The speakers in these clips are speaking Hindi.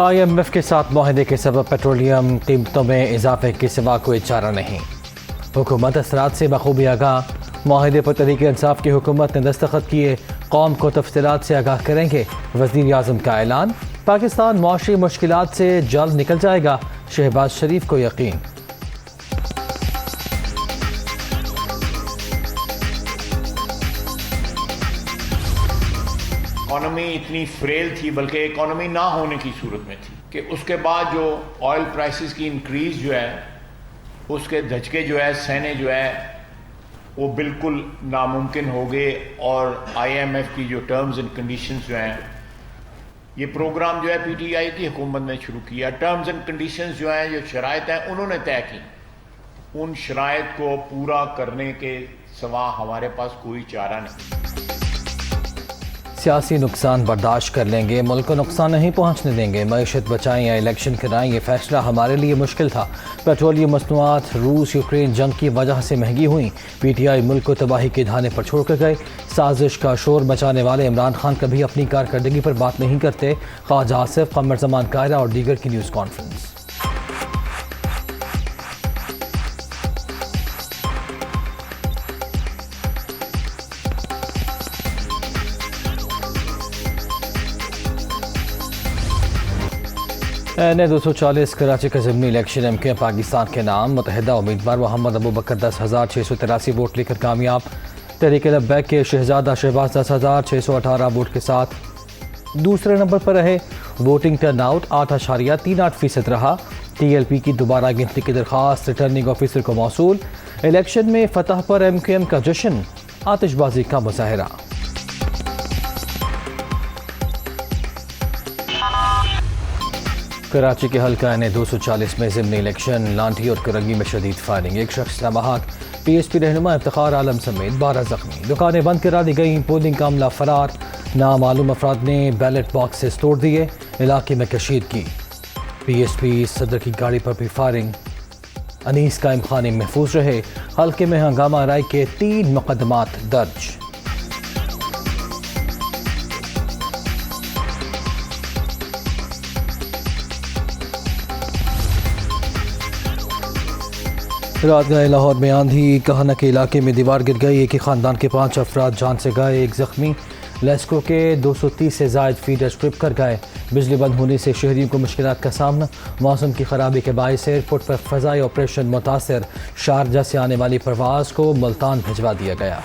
IMF के साथ मुआहदे के सबब पेट्रोलियम कीमतों में इजाफे के सिवा कोई चारा नहीं। हुकूमत असरात से बखूबी आगाह, मुआहदे पर तहरीक इंसाफ की हुकूमत ने दस्तखत किए, कौम को तफसीलात से आगाह करेंगे। वज़ीर आज़म का ऐलान, पाकिस्तान मुआशी मुश्किलात से जल्द निकल जाएगा, शहबाज शरीफ को यकीन। इकॉनमी इतनी फ्रेल थी, बल्कि इकॉनमी ना होने की सूरत में थी कि उसके बाद जो ऑयल प्राइसेस की इंक्रीज जो है, उसके धचके जो है, सहने जो है, वो बिल्कुल नामुमकिन हो गए। और IMF की जो टर्म्स एंड कंडीशंस जो हैं, ये प्रोग्राम जो है PTI की हुकूमत ने शुरू किया। टर्म्स एंड कंडीशंस जो हैं, जो शराइत हैं, उन्होंने तय की। उन शराइत को पूरा करने के सिवा हमारे पास कोई चारा नहीं। सियासी नुकसान बर्दाश्त कर लेंगे, मुल्क को नुकसान नहीं पहुँचने देंगे। मईशत बचाएं या इलेक्शन कराएं, ये फैसला हमारे लिए मुश्किल था। पेट्रोलियम मसनूआत रूस यूक्रेन जंग की वजह से महंगी हुई। PTI मुल्क को तबाही के धाने पर छोड़ कर गए। साजिश का शोर मचाने वाले इमरान खान कभी अपनी कारकर्दगी पर बात नहीं करते। ख्वाजा आसिफ, कमर जमान कायरा और दीगर की न्यूज़ कॉन्फ्रेंस। NA-240 कराची का ज़िमनी इलेक्शन MK पाकिस्तान के नाम। मुतहदा उम्मीदवार मोहम्मद अबू बकर 10,683 वोट लेकर कामयाब। तहरीक लब्बैक के शहजादा शहबाज 10,618 वोट के साथ दूसरे नंबर पर रहे। वोटिंग टर्न आउट 8.38% रहा। TLP की दोबारा गिनती की दरख्वास्त रिटर्निंग ऑफिसर को मौसूल। इलेक्शन में फतह पर MKM का जश्न, आतिशबाजी का मुजाहरा। कराची के हल्का NA-240 में ज़िमनी इलेक्शन, लांठी और करंगी में शदीद फायरिंग। एक शख्स लम्हात PSP रहनुमा इफ्तिखार आलम समेत 12 जख्मी। दुकानें बंद करा दी गई। पोलिंग का अमला फरार। नामालूम अफराद ने बैलेट बॉक्सेस तोड़ दिए। इलाके में कशीदगी। PSP सदर की गाड़ी पर भी फायरिंग। अनीस कायम खाने महफूज रहे। हल्के में हंगामा राय के 3 मुकदमात दर्ज। रात गए लाहौर में आंधी, कहना के इलाके में दीवार गिर गई। एक ही खानदान के 5 अफराद जान से गए, एक जख्मी। लेस्को के 230 से जायद फीडर स्ट्रिप कर गए। बिजली बंद होने से शहरियों को मुश्किलात का सामना। मौसम की खराबी के बायस एयरपोर्ट पर फ़ज़ाई ऑपरेशन मुतासर। शारजा से आने वाली परवाज़ को मुल्तान भिजवा दिया गया।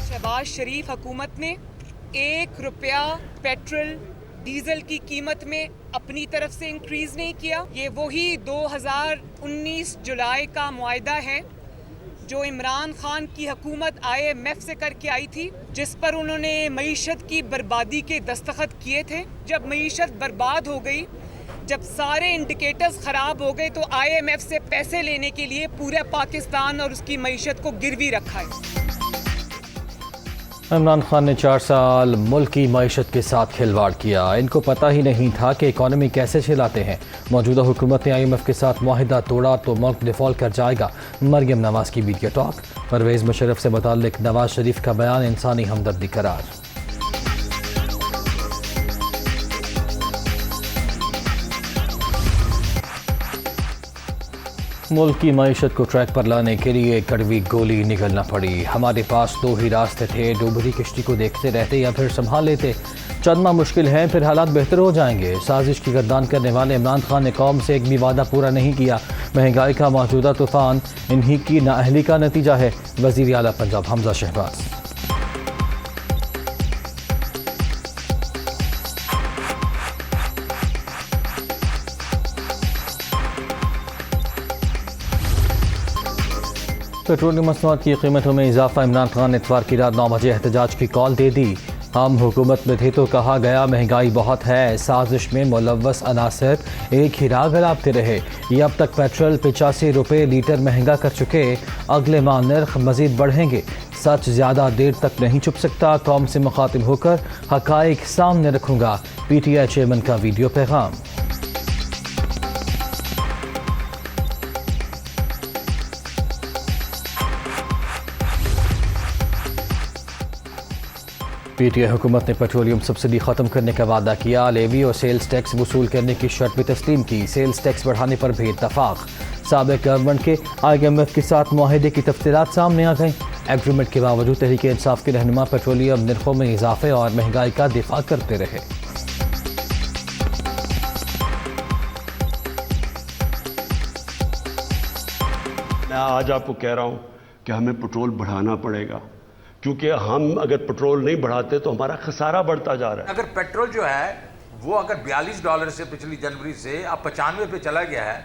शहबाज शरीफ हुकूमत ने ₹1 पेट्रोल डीजल की कीमत में अपनी तरफ से इंक्रीज नहीं किया। ये वही 2019 जुलाई का मुआहदा है जो इमरान खान की हुकूमत IMF से करके आई थी, जिस पर उन्होंने मईशत की बर्बादी के दस्तखत किए थे। जब मईशत बर्बाद हो गई, जब सारे इंडिकेटर्स ख़राब हो गए, तो IMF से पैसे लेने के लिए पूरा पाकिस्तान और उसकी मईशत को गिरवी रखा है। इमरान खान ने 4 साल मुल्क की मईशत के साथ खिलवाड़ किया। इनको पता ही नहीं था कि इकॉनमी कैसे चलाते हैं। मौजूदा हुकूमत ने IMF के साथ मुआहिदा तोड़ा तो मुल्क डिफॉल्ट कर जाएगा। मरियम नवाज की वीडियो टॉक। परवेज़ मुशर्रफ से मुताल्लिक नवाज शरीफ का बयान इंसानी हमदर्दी करार। मुल्क की मईशत को ट्रैक पर लाने के लिए कड़वी गोली निकलना पड़ी। हमारे पास 2 ही रास्ते थे, डूबती किश्ती को देखते रहते या फिर संभाल लेते। चंद माह मुश्किल है, फिर हालात बेहतर हो जाएंगे। साजिश की गर्दान करने वाले इमरान खान ने कौम से एक भी वादा पूरा नहीं किया। महंगाई का मौजूदा तूफान इन्हीं की नाअहली का नतीजा है। वज़ीर आला पंजाब हमजा शहबाज। पेट्रोलियम मसनूआत की कीमतों में इजाफा। इमरान खान ने इतवार की रात 9 बजे एहतजाज की कॉल दे दी। हम हुकूमत में थे तो कहा गया महंगाई बहुत है। साजिश में मुलव्वस अनासर एक ही राह गलाबते रहे। ये अब तक पेट्रोल 85 रुपये लीटर महंगा कर चुके। अगले माह नर्ख मजीद बढ़ेंगे। सच ज़्यादा देर तक नहीं छुप सकता। कौम से मुखातिब होकर हक़ाइक़ सामने रखूँगा। PTI चेयरमैन का वीडियो पैगाम। पीटीआई हुकूमत ने पेट्रोलियम सब्सिडी ख़त्म करने का वादा किया। लेवी और सेल्स टैक्स वसूल करने की शर्त भी तस्लीम की। सेल्स टैक्स बढ़ाने पर भी इत्तफाक। साबिक़ गवर्नमेंट के IMF के साथ मुआहदे की तफसीलात सामने आ गई। एग्रीमेंट के बावजूद तहरीक इंसाफ के रहनुमा पेट्रोलियम निर्खों में इजाफे और महंगाई का दिफा करते रहे। मैं आज आपको कह रहा हूं कि हमें पेट्रोल बढ़ाना पड़ेगा, क्योंकि हम अगर पेट्रोल नहीं बढ़ाते तो हमारा खसारा बढ़ता जा रहा है। अगर पेट्रोल जो है वो अगर $42 से पिछली जनवरी से अब 95 पे चला गया है,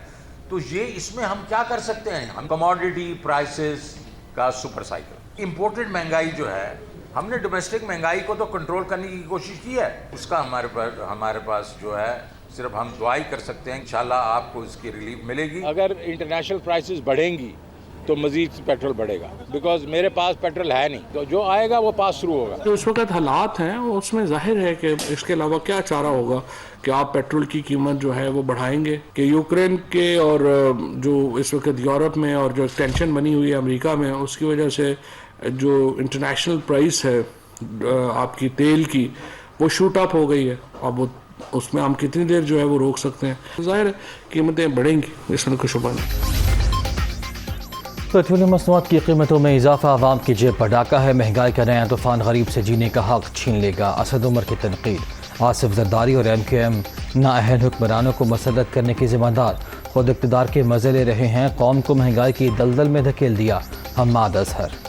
तो ये इसमें हम क्या कर सकते हैं? हम कमोडिटी प्राइसेस का सुपर साइकिल, इंपोर्टेड महंगाई जो है, हमने डोमेस्टिक महंगाई को तो कंट्रोल करने की कोशिश की है, उसका हमारे पास जो है सिर्फ हम दुआई कर सकते हैं। इंशाल्लाह आपको इसकी रिलीफ मिलेगी। अगर इंटरनेशनल प्राइसेस बढ़ेंगी तो मजीद पेट्रोल बढ़ेगा, बिकॉज मेरे पास पेट्रोल है नहीं, तो जो आएगा वो पास थ्रू होगा। जो इस वक्त हालात हैं उसमें जाहिर है कि इसके अलावा क्या चारा होगा कि आप पेट्रोल की कीमत जो है वो बढ़ाएंगे कि यूक्रेन के और जो इस वक्त यूरोप में और जो टेंशन बनी हुई है अमेरिका में, उसकी वजह से जो इंटरनेशनल प्राइस है आपकी तेल की वो शूट अप हो गई है। अब वो उसमें हम कितनी देर जो है वो रोक सकते हैं? जाहिर है कीमतें बढ़ेंगी, इसमें कोई शुबा नहीं। पेट्रोलियम मसनूआत की कीमतों में इजाफा आवाम की जेब पर डाका है। महंगाई का नया तूफान गरीब से जीने का हक छीन लेगा। असद उमर की तनकीद। आसिफ जरदारी और MKM नाअहल हुक्मरानों को मसलत करने की जिम्मेदार, खुद इक़्तिदार के मज़े ले रहे हैं। कौम को महंगाई की दलदल में धकेल दिया। हम्माद अजहर।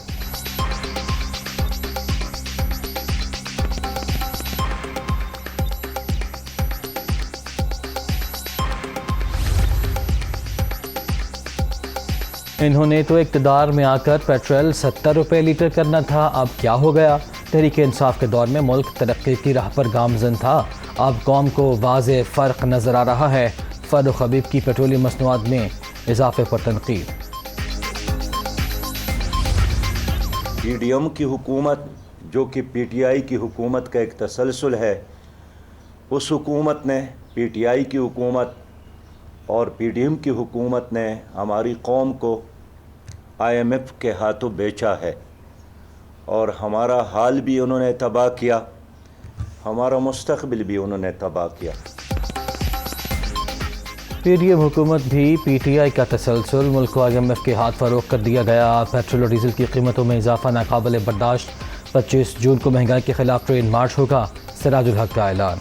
इन्होंने तो इक़्तिदार में आकर पेट्रोल 70 रुपये लीटर करना था, अब क्या हो गया? तहरीक इंसाफ के दौर में मुल्क तरक्की की राह पर गामजन था, अब कौम को वाज़े फ़र्क नज़र आ रहा है। फ़ारूक हबीब की पेट्रोलियम मसनूआत में इजाफे पर तनकीद। PDM की हुकूमत, जो कि PTI की हुकूमत का एक तसलसल है, उस हुकूमत ने, PTI की हुकूमत और PDM की हुकूमत ने हमारी कौम को IMF के हाथों बेचा है और हमारा हाल भी उन्होंने तबाह किया, हमारा मुस्तकबिल भी उन्होंने तबाह किया। PDM हुकूमत भी PTI का तसलसल, मुल्क को IMF के हाथ फरोख्त कर दिया गया। पेट्रोल और डीजल की कीमतों में इजाफा नाकाबिल बर्दाश्त। 25 जून को महंगाई के खिलाफ ट्रेन मार्च होगा। सिराजुल हक का ऐलान।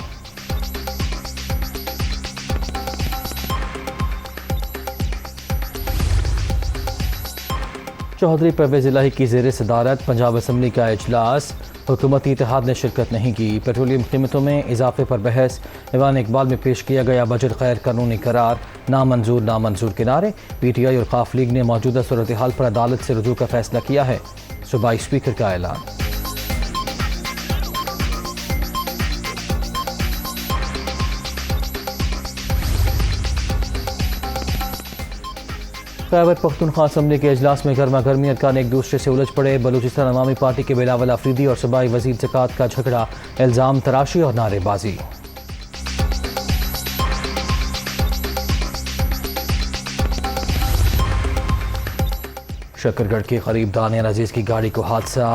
चौधरी परवेज़ इलाही की ज़ेर सदारत पंजाब असम्बली का इजलास। हुकूमती इत्तेहाद ने शिरकत नहीं की। पेट्रोलियम कीमतों में इजाफे पर बहस। ईवान इकबाल में पेश किया गया बजट गैर कानूनी करार। नामंजूर के नारे। PTI और खाफ लीग ने मौजूदा सूरत हाल पर अदालत से रुजू का फैसला किया है। सूबाई स्पीकर का ऐलान। खैबर पख्तूनख्वा असम्बली के इजलास में गर्मा गर्मी अरकान एक दूसरे से उलझ पड़े। बलूचिस्तान अवामी पार्टी के बिलावल अफरीदी और सूबाई वजीर ज़कात का झगड़ा, इल्ज़ाम तराशी और नारेबाजी। शकरगढ़ के करीब दानियाल अजीज़ की गाड़ी को हादसा।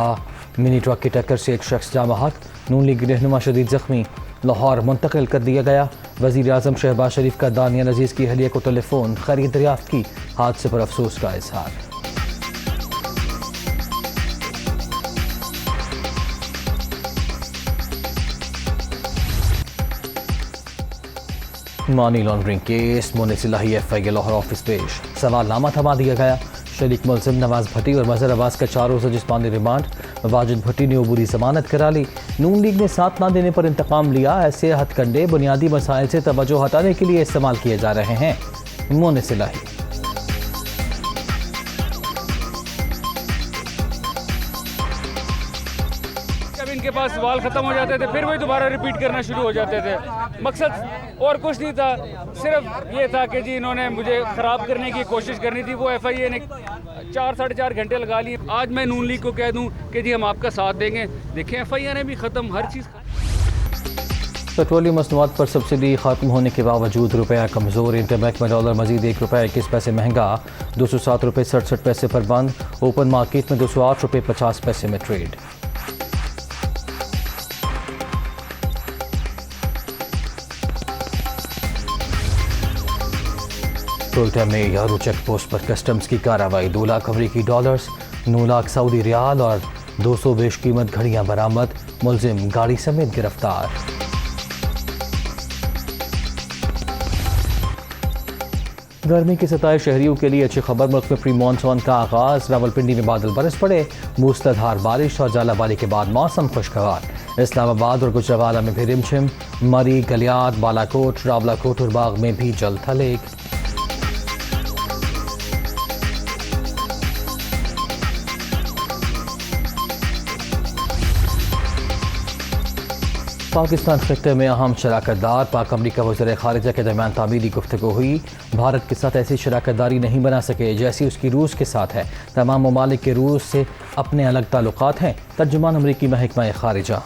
मिनी ट्रक की टक्कर से एक शख्स जाँ बहक। नून लीग रहनुमा शदीद जख्मी, लाहौर मुंतकिल कर दिया गया। वज़ीर आज़म शहबाज शरीफ का दानियाल अजीज़ की अहलिया को टेलीफोन, खैरियत दरियाफ्त की। हादसे पर अफसोस का इजहार। मनी लॉन्ड्रिंग केस, मुनिसिलाही FI लाहौर ऑफिस पेश। सवालनामा थमा दिया गया। शरीक मुलजिम नवाज भट्टी और मजहर अब्बास का 4 रोज़ा जिस्मानी रिमांड। वाजिद भट्टी ने अबूरी जमानत करा ली। नून लीग ने साथ ना देने पर इंतकाम लिया। ऐसे हथकंडे बुनियादी मसाइल से तवज्जो हटाने के लिए इस्तेमाल किए जा रहे हैं। मुनिसिलाही। जब इनके पास सवाल ख़त्म हो जाते थे फिर वही दोबारा रिपीट करना शुरू हो जाते थे। मकसद और कुछ नहीं था, सिर्फ ये था कि जी इन्होंने मुझे ख़राब करने की कोशिश करनी थी। वो FIA ने 4-4.5 घंटे लगा लिए। आज मैं नून लीग को कह दूं कि जी हम आपका साथ देंगे, देखें FIA ने भी ख़त्म हर चीज़। पेट्रोलियम मसनूआत पर सब्सिडी खत्म होने के बावजूद रुपया कमज़ोर। इंटरबैंक में डॉलर मजीद ₹1.21 महंगा, 207 रुपये 67 पैसे पर बंद। ओपन मार्केट में 208 रुपये 50 पैसे में ट्रेड। कोयटा में यारू चेक पोस्ट पर कस्टम्स की कार्रवाई, 2 लाख अमरीकी डॉलर्स, 9 लाख सऊदी रियाल और 200 बेशकीमत घड़ियां बरामद, मुलजिम गाड़ी समेत गिरफ्तार। गर्मी की सताए शहरियों के लिए अच्छी खबर, मुल्क में प्री मानसून का आगाज। रावलपिंडी में बादल बरस पड़े, मूसलाधार बारिश और जालाबारी के बाद मौसम खुशगवार। इस्लामाबाद और गुजरावाला में भी रिमझिम, मरी, गलियात, बालाकोट, रावलाकोट और बाग में भी जल थले। पाकिस्तान खित्ते में अहम शराकतदार पाक अमरीका वज़ीर ख़ारिजा के दरमियान तामीरी गुफ्तगू हुई। भारत के साथ ऐसी शराकतदारी नहीं बना सके जैसी उसकी रूस के साथ है। तमाम ममालिक के रूस से अपने अलग ताल्लुकात हैं। तर्जुमान अमरीकी महकमा ख़ारिजा।